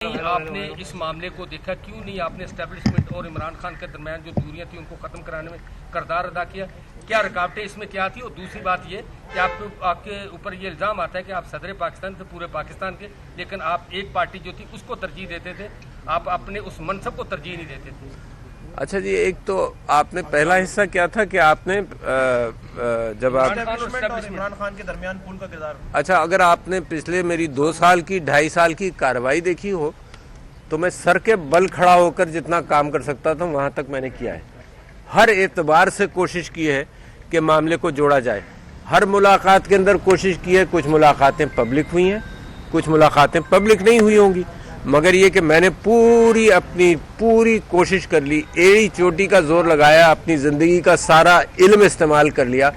آپ نے اس معاملے کو دیکھا، کیوں نہیں آپ نے اسٹیبلشمنٹ اور عمران خان کے درمیان جو دوریاں تھیں ان کو ختم کرانے میں کردار ادا کیا؟ کیا رکاوٹیں اس میں کیا تھی؟ اور دوسری بات یہ کہ آپ کے اوپر یہ الزام آتا ہے کہ آپ صدر پاکستان تھے پورے پاکستان کے، لیکن آپ ایک پارٹی جو تھی اس کو ترجیح دیتے تھے، آپ اپنے اس منصب کو ترجیح نہیں دیتے تھے۔ اچھا جی، ایک تو آپ نے پہلا حصہ کیا تھا کہ آپ نے جب آپ عمران خان کے درمیان پول کا کردار، اچھا اگر آپ نے پچھلے میری 2 سال کی 2.5 سال کی کارروائی دیکھی ہو تو میں سر کے بل کھڑا ہو کر جتنا کام کر سکتا تھا وہاں تک میں نے کیا ہے۔ ہر اعتبار سے کوشش کی ہے کہ معاملے کو جوڑا جائے، ہر ملاقات کے اندر کوشش کی ہے۔ کچھ ملاقاتیں پبلک ہوئی ہیں، کچھ ملاقاتیں پبلک نہیں ہوئی ہوں گی، مگر یہ کہ میں نے اپنی پوری کوشش کر لی، ایڑی چوٹی کا زور لگایا، اپنی زندگی کا سارا علم استعمال کر لیا،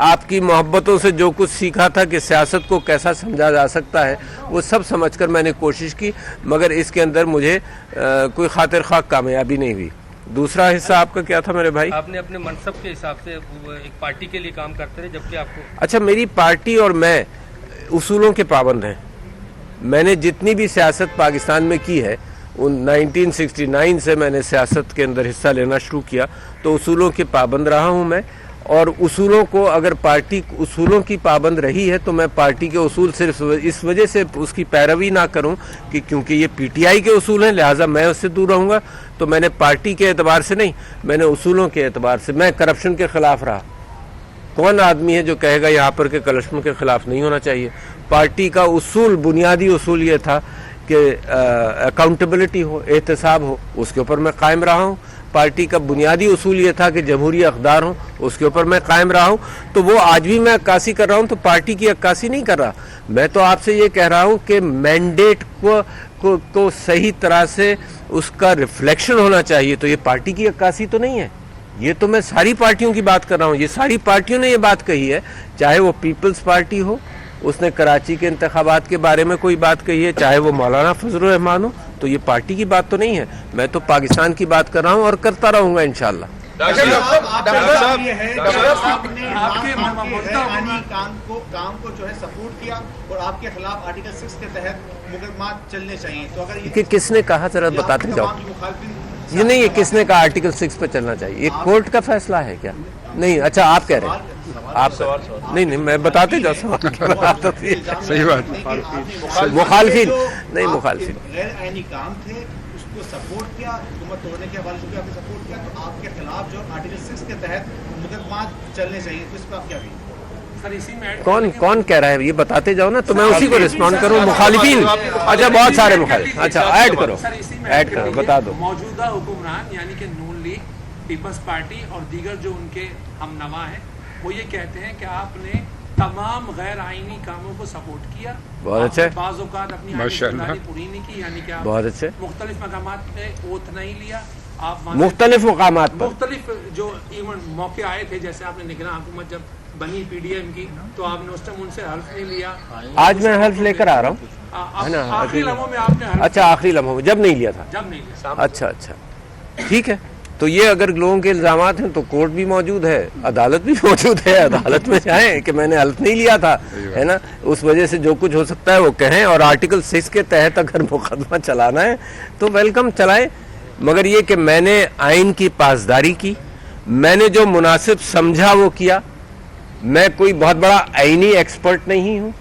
آپ کی محبتوں سے جو کچھ سیکھا تھا کہ سیاست کو کیسا سمجھا جا سکتا ہے وہ سب سمجھ کر میں نے کوشش کی، مگر اس کے اندر مجھے کوئی خاطر خواہ کامیابی نہیں ہوئی۔ دوسرا حصہ آپ کا کیا تھا میرے بھائی؟ آپ نے اپنے منصب کے حساب سے ایک پارٹی کے لیے کام کرتے رہے، جبکہ آپ کو اچھا میری پارٹی اور میں اصولوں کے پابند ہیں۔ میں نے جتنی بھی سیاست پاکستان میں کی ہے 1969 سے میں نے سیاست کے اندر حصہ لینا شروع کیا، تو اصولوں کے پابند رہا ہوں میں، اور اصولوں کو اگر پارٹی اصولوں کی پابند رہی ہے تو میں پارٹی کے اصول صرف اس وجہ سے اس کی پیروی نہ کروں کہ کیونکہ یہ پی ٹی آئی کے اصول ہیں لہٰذا میں اس سے دور رہوں گا، تو میں نے پارٹی کے اعتبار سے نہیں، میں نے اصولوں کے اعتبار سے، میں کرپشن کے خلاف رہا۔ کون آدمی ہے جو کہے گا یہاں پر کہ کرپشن کے خلاف نہیں ہونا چاہیے؟ پارٹی کا اصول، بنیادی اصول یہ تھا کہ اکاؤنٹیبلٹی ہو، احتساب ہو، اس کے اوپر میں قائم رہا ہوں۔ پارٹی کا بنیادی اصول یہ تھا کہ جمہوری اقدار ہوں، اس کے اوپر میں قائم رہا ہوں، تو وہ آج بھی میں عکاسی کر رہا ہوں، تو پارٹی کی عکاسی نہیں کر رہا۔ میں تو آپ سے یہ کہہ رہا ہوں کہ مینڈیٹ کو صحیح طرح سے اس کا ریفلیکشن ہونا چاہیے، تو یہ پارٹی کی عکاسی تو نہیں ہے۔ یہ تو میں ساری پارٹیوں کی بات کر رہا ہوں، یہ ساری پارٹیوں نے یہ بات کہی ہے، چاہے وہ پیپلز پارٹی ہو، اس نے کراچی کے انتخابات کے بارے میں کوئی بات کہی ہے، چاہے وہ مولانا فضل الرحمان ہو، تو یہ پارٹی کی بات تو نہیں ہے۔ میں تو پاکستان کی بات کر رہا ہوں اور کرتا رہوں گا انشاءاللہ۔ کام کو جو ہے سپورٹ کیا اور آپ کے خلاف آرٹیکل 6 کے تحت مقدمات چلنے چاہیے، تو اگر کہ کس نے کہا ذرا بتاتے جاؤ؟ یہ نہیں، یہ کس نے کہا آرٹیکل 6 پہ چلنا چاہیے؟ یہ کورٹ کا فیصلہ ہے کیا؟ نہیں، اچھا آپ کہہ رہے ہیں، آپ نہیں میں بتاتے جاؤ سوال کیا بتاتا تھی۔ صحیح بات، مخالفین نہیں، مخالفین غیر آئینی کام تھے، اس کو سپورٹ کیا، حکومت توڑنے کے حوالے سے آپ نے سپورٹ کیا، تو آپ کے خلاف جو آرٹیکل 6 کے تحت مقدمات چلنے چاہیے، تو اس پہ آپ کیا کہیں؟ کون کہہ رہا ہے یہ بتاتے جاؤ نا، تو میں اسی کو رسپونڈ کروں۔ مخالفین، اچھا بہت سارے مخالف، اچھا ایڈ کرو بتا دو۔ موجودہ حکمران یعنی کہ نون لیگ، پیپلز پارٹی اور دیگر جو ان کے ہم نوا ہیں، وہ یہ کہتے ہیں کہ آپ نے تمام غیر آئینی کاموں کو سپورٹ کیا، بہت اچھے، بعض اوقات اپنی ذمہ داری پوری نہیں کی، یعنی کہ بہت اچھے، مختلف مقامات پہ اوتھ نہیں لیا، آپ مختلف مقامات پر مختلف جو ایون موقع آئے تھے، جیسے آپ نے نگراں حکومت جب بنی پی ڈی ایم کی تو آپ نے اس ٹائم ان سے حلف نہیں لیا۔ آج میں حلف لے کر آ رہا ہوں، ہے نا؟ آخری لمحوں میں آپ نے حلف، اچھا آخری لمحوں میں جب نہیں لیا تھا، جب نہیں لیا۔ اچھا ٹھیک ہے۔ تو یہ اگر لوگوں کے الزامات ہیں تو کورٹ بھی موجود ہے، عدالت بھی موجود ہے، عدالت میں جائیں کہ میں نے حلف نہیں لیا تھا، ہے نا؟ اس وجہ سے جو کچھ ہو سکتا ہے وہ کہیں، اور آرٹیکل 6 کے تحت اگر مقدمہ چلانا ہے تو ویلکم چلائیں، مگر یہ کہ میں نے آئین کی پاسداری کی، میں نے جو مناسب سمجھا وہ کیا۔ میں کوئی بہت بڑا آئینی ایکسپرٹ نہیں ہوں،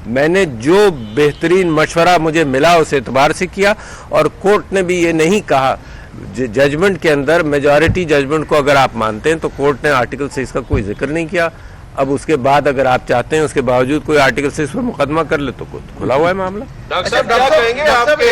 میں نے جو بہترین مشورہ مجھے ملا اس اعتبار سے کیا، اور کورٹ نے بھی یہ نہیں کہا، ججمنٹ کے اندر میجارٹی ججمنٹ کو اگر آپ مانتے ہیں تو کورٹ نے آرٹیکل 6 کا کوئی ذکر نہیں کیا۔ اب اس کے بعد اگر آپ چاہتے ہیں اس کے باوجود کوئی آرٹیکل 6 پر مقدمہ کر لے تو کھلا ہوا ہے معاملہ۔ ڈاکٹر صاحب کیا کہیں گے آپ کے